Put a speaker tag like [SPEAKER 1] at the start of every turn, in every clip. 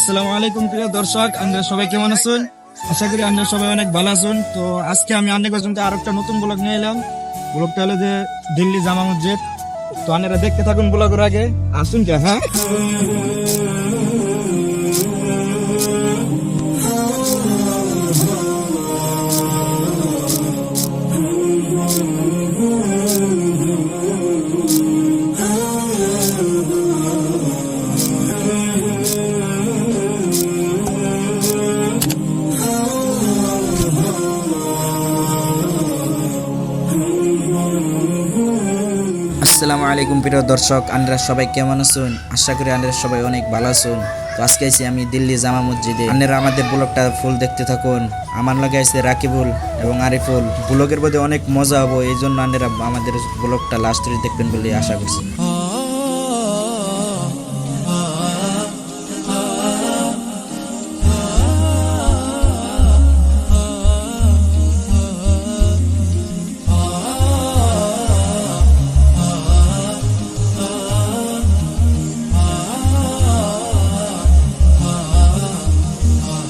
[SPEAKER 1] আসসালামু আলাইকুম প্রিয় দর্শক, আপনারা সবাই কেমন আছেন? আশা করি আপনারা সবাই অনেক ভালো আছেন। তো আজকে আমি আপনাদের কাছে আর একটা নতুন ব্লগ নিয়ে এলাম। ব্লগটা হলো যে দিল্লি জামা মসজিদ। তো আপনারা দেখতে থাকুন ব্লগের আগে আসুন কে। হ্যাঁ,
[SPEAKER 2] আসসালামু আলাইকুম প্রিয় দর্শক, আপনারা সবাই কেমন আছেন? আশা করি আপনারা সবাই অনেক ভালো আছেন। তো আজকে আছি আমি দিল্লি জামা মসজিদে। আপনারা আমাদের ব্লগটা ফুল দেখতে থাকুন। আমার লগে আছে রাকিবুল এবং আরিফুল। ব্লগের মধ্যে অনেক মজা হবে, এই জন্য আপনারা আমাদের ব্লগটা লাস্ট পর্যন্ত দেখবেন বলে আশা করছি।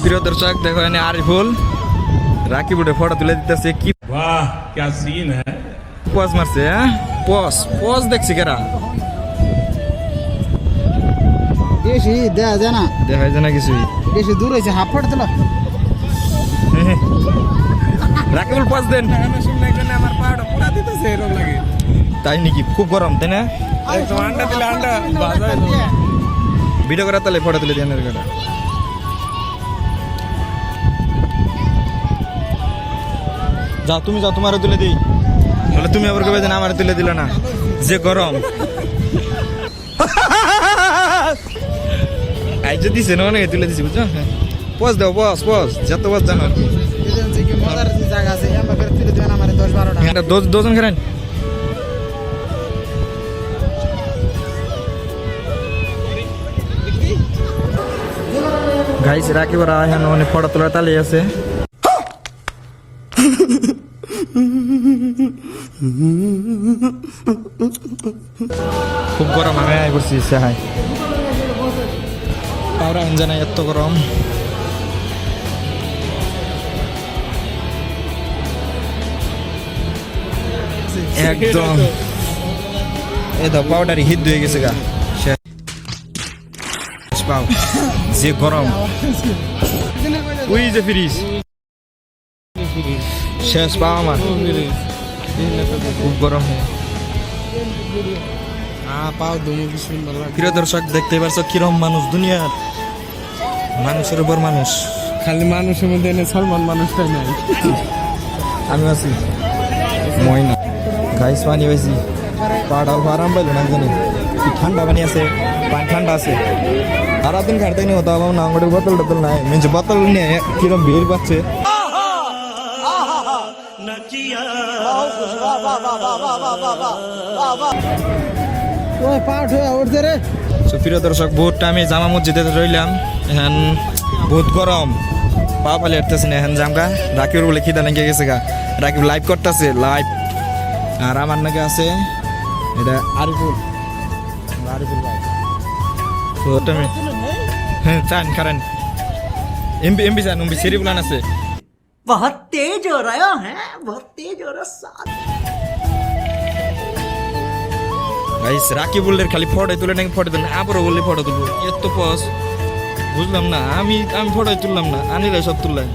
[SPEAKER 1] প্রিয় দর্শক দেখো এনে আরিফুল রাকিবুলের ফটো তুলে দিতেছে। কি
[SPEAKER 3] वाह क्या सीन है।
[SPEAKER 1] পজ মারছে, হ্যাঁ পজ দেখছি কেরা
[SPEAKER 4] বেশি দেয়া যায় না,
[SPEAKER 1] দেখা যায় না কিছুই।
[SPEAKER 4] বেশি দূর হয়েছে, হাফ ফট তোলা।
[SPEAKER 1] রাকিবুল পজ দেন।
[SPEAKER 4] আমার পাউডার পুরা দিতেছে এরকম লাগে।
[SPEAKER 1] তাই নাকি? খুব গরম তাই না?
[SPEAKER 4] একদম আন্ডা দিলে আন্ডা বাজায়।
[SPEAKER 1] ভিডিও করা তাহলে ফটো তুলে দিয়ে কথা। যাও তুমি যাও, তোমারও তুলে দিই। বলে তুমি আবার কবে যেন আমার তুলে দিল না, যে গরম। আই যদি দিছে না অনেক তুলে দিছি, বুঝছো? পজ দাও, পজ যত পজ জানো আর কি।
[SPEAKER 4] মজার জায়গা আছে, আমরা করে তুলে দেবেন আমার 10-12টা।
[SPEAKER 1] দোজন খেলেন। গাইস রাকিবরা এখন অনেক ফটো তোলার তালে আছে। খুব গরম, আমি আয় করছি সাহাই পাওরা জানা এত গরম। একদম এই তো পাউডারি হিট হয়ে গেছে গা। শেষ পাও, যে গরম। ওই যে ফ্রিজ শেষ পাও আমার, খুব গরম।
[SPEAKER 4] পাও দুমু কি সুন্দর লাগে।
[SPEAKER 1] প্রিয় দর্শক দেখতে পারছো কিরম মানুষ দুনিয়ার, মানুষের উপর মানুষ।
[SPEAKER 4] খালি মানুষের মধ্যে এনে সলমান মানুষটাই নাই।
[SPEAKER 1] আমি আছি ময়না গাইস, পানি পাইছি। পাড়া আরাম পাইলো না জানি কি ঠান্ডা পানি আছে, পানি ঠান্ডা আছে। সারাদিন খাটতে নিয়ে হতো আমার নাঙ্গড়ের বোতল টোতল নাই, মেঞ্চে বোতল নিয়ে কিরম ভিড় পাচ্ছে।
[SPEAKER 4] ওই পাউড হয়ে উঠছে রে।
[SPEAKER 1] প্রিয় দর্শক বহুত টাইমে জামা মসজিদে রইলাম, এখন বহুত গরম, পা পালি হাঁটতেছি না। এখন জামগা রাকিব বলে খিদা লেগে গেছে গা। রাকিব লাইভ করতেছে লাইভ, আর আমার নাকি আছে এটা আরিফুল ভাই। তো টাইমে হ্যাঁ চান কারণ এমবি চান এমবি সেরি প্ল্যান আছে।
[SPEAKER 5] बहुत तेज हो रहा है, बहुत तेज हो रहा साथ।
[SPEAKER 1] গাইস রাকিবুলের খালি ফটো তুলে নাকি ফটো তুলে আবারও বললে ফটো তুলবো, এত পস বুঝলাম না। আমি ফটো তুললাম না, আনিলে সব তুললাম।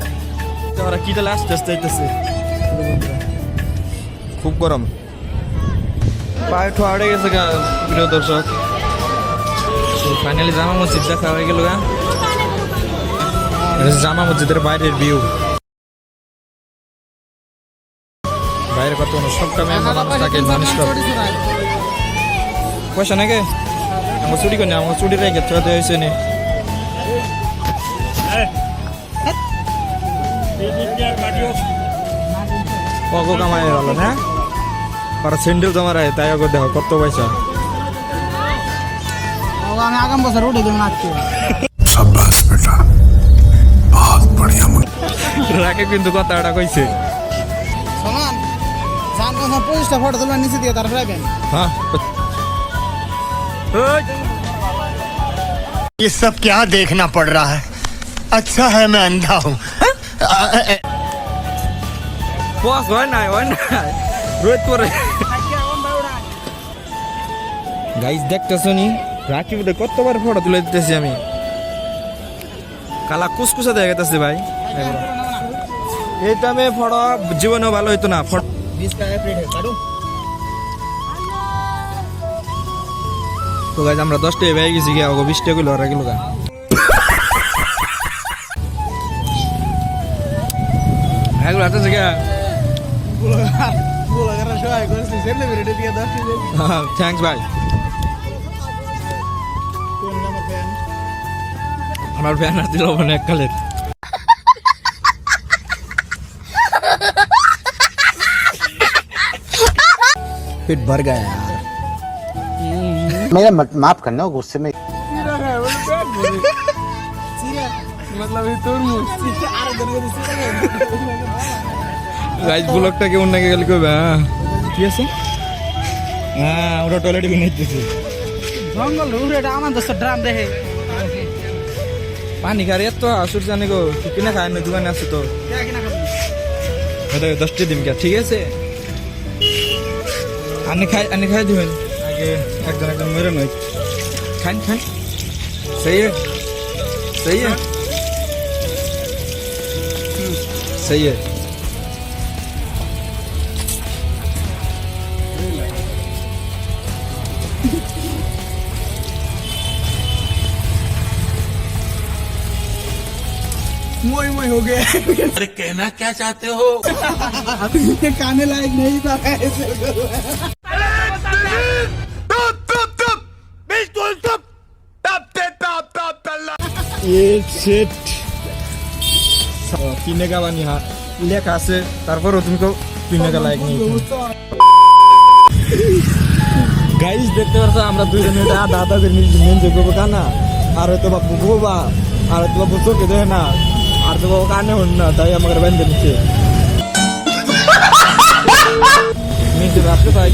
[SPEAKER 1] ওরা কি তাহলে আস্তে আস্তে আইতেছে। খুব গরম, পায়ে ঠো আড়ে গেছে গা। প্রিয় দর্শক ফাইনালি জামা মসজিদ দেখা হয়ে গেল গা। জামা মসজিদের বাইরের ভিউ, বাইরে কত সবটা মেয়ে মানুষ থাকে, মানুষ পয়সা নাকি আমার চুরি করে আমার চুরি রেখে চলে হয়েছে নি। অগো কামাই গেল না, আর স্যান্ডেল জমা রায় তাই অগো দেখো কত পয়সা।
[SPEAKER 4] আমি আগাম বছর উঠে দেবেন আজকে।
[SPEAKER 3] शाबाश बेटा, बहुत बढ़िया।
[SPEAKER 1] রাকে কিন্তু কথাটা কইছে।
[SPEAKER 4] সমান জান কথা 25টা ফটো তুলবেন নিচে দিয়ে, তারপরে
[SPEAKER 1] হ্যাঁ
[SPEAKER 6] ये सब क्या देखना पड़ रहा है अच्छा है मैं अंधा हूँ
[SPEAKER 1] বস হয় না রোদ করে গাইস দেখতেছো নি রাকিবুরে কতবার ফটো তুলে দিতেছি আমি কালা কুসকুসা দেখা গেছে ভাই এই টাইমে ফটো জীবনেও ভালো হইতো না ফটো
[SPEAKER 4] 20 का प्लेट है काटो
[SPEAKER 1] তো গাইস আমরা 10 টাকা পেয়ে গেছি গিয়া ওগো 20 টাকা কইলো ওরা গেল গা এগুলো আছে গিয়া
[SPEAKER 4] बोला कर शो है कोई सेम वीडियो दिया 10 की
[SPEAKER 1] থ্যাঙ্কস ভাই
[SPEAKER 4] कौन नंबर फैन
[SPEAKER 1] আমার ব্যানার দিল মানে এক কালের पेट भर गया यार
[SPEAKER 6] मेरा माफ करना गुस्से में
[SPEAKER 4] मतलब ये तरबूज আরে ধরে
[SPEAKER 1] গাইস ব্লগটা কেমন লাগে গেল কইবা কি আছে হ্যাঁ ওরা টয়লেট বানাইতেছে
[SPEAKER 4] জঙ্গল রুরে এটা আমার দশ ড্রাম দেখে
[SPEAKER 1] পানি খারে এত আসুর জানে গো কিনা খায় না দোকানে আছে তো
[SPEAKER 4] দেখি না
[SPEAKER 1] এটা 10টা দিন কে ঠিক আছে আনে খাই দিবেন আগে একজন মেরে নয় খান सही है सही है सही है
[SPEAKER 4] मोई हो गया
[SPEAKER 3] अरे कहना क्या चाहते हो
[SPEAKER 4] खाने लायक नहीं था ऐसे
[SPEAKER 1] কিনে গাবানি হা লেখা আছে তারপরও তুমি কেউ কিনে গা লাইক নেই গাইস দেখতে পারছো আমরা দুইজন এটা দাদা করে মেন যোগ্য কানা আর হয়তো বাবু বাবা আর হয়তো বাবু চোখে দেখে না আর তো বাবু কানে হন না তাই আমাকে বেঁধে নিচ্ছে মেন আসতে পাই